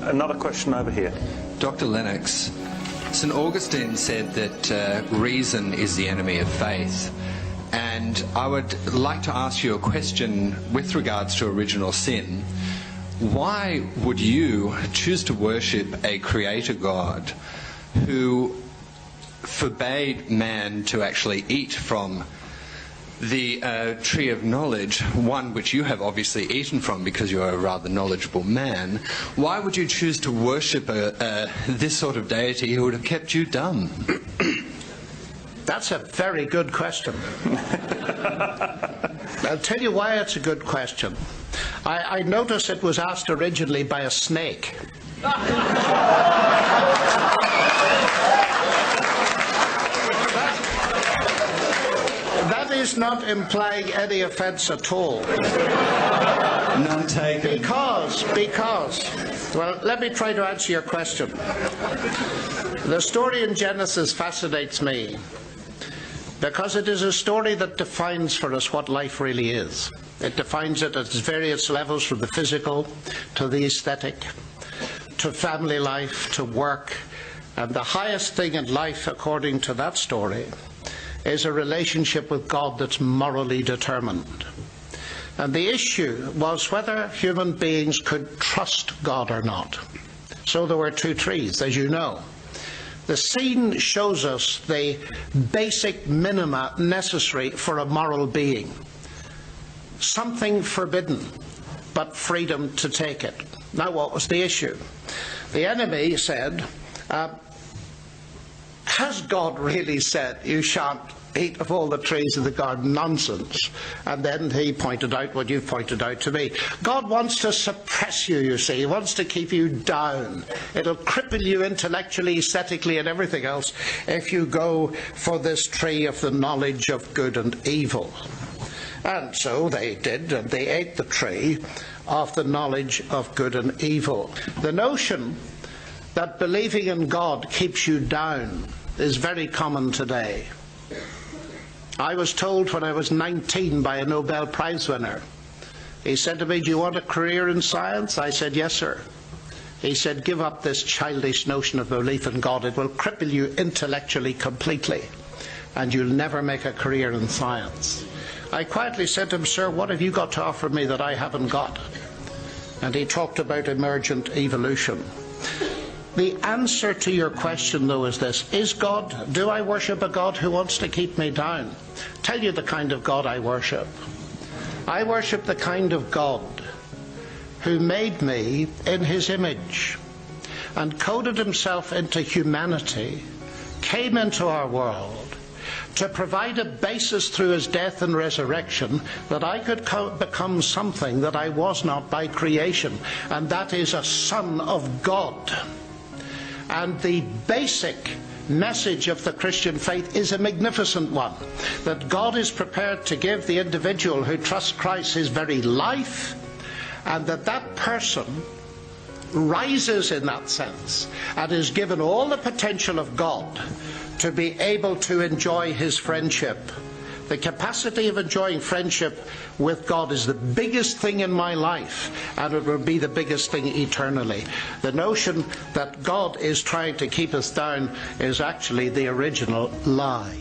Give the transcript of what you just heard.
Another question over here. Dr. Lennox, St. Augustine said that reason is the enemy of faith. And I would like to ask you a question with regards to original sin. Why would you choose to worship a creator God who forbade man to actually eat from the tree of knowledge, one which you have obviously eaten from because you're a rather knowledgeable man? Why would you choose to worship this sort of deity who would have kept you dumb? That's a very good question. I'll tell you why it's a good question. I noticed it was asked originally by a snake. That is not implying any offence at all. None taken. Because, well, let me try to answer your question. The story in Genesis fascinates me because it is a story that defines for us what life really is. It defines it at its various levels, from the physical to the aesthetic, to family life, to work. And the highest thing in life, according to that story, is a relationship with God that's morally determined. And the issue was whether human beings could trust God or not. So there were two trees, as you know. The scene shows us the basic minima necessary for a moral being. Something forbidden, but freedom to take it. Now, what was the issue? The enemy said, has God really said you shan't eat of all the trees of the garden? Nonsense. And then he pointed out what you've pointed out to me. God wants to suppress you, you see. He wants to keep you down. It'll cripple you intellectually, aesthetically, and everything else if you go for this tree of the knowledge of good and evil. And so they did, and they ate the tree of the knowledge of good and evil. The notion that believing in God keeps you down is very common today. I was told when I was 19 by a Nobel Prize winner. He said to me, "Do you want a career in science?" I said, "Yes, sir." He said, "Give up this childish notion of belief in God. It will cripple you intellectually completely, and you'll never make a career in science." I quietly said to him, "Sir, what have you got to offer me that I haven't got?" And he talked about emergent evolution. The answer to your question, though, is this. Do I worship a God who wants to keep me down? Tell you the kind of God I worship. I worship the kind of God who made me in his image and coded himself into humanity, came into our world to provide a basis through his death and resurrection that I could become something that I was not by creation, and that is a son of God. And the basic message of the Christian faith is a magnificent one, that God is prepared to give the individual who trusts Christ his very life, and that person rises in that sense and is given all the potential of God to be able to enjoy his friendship. The capacity of enjoying friendship with God is the biggest thing in my life, and it will be the biggest thing eternally. The notion that God is trying to keep us down is actually the original lie.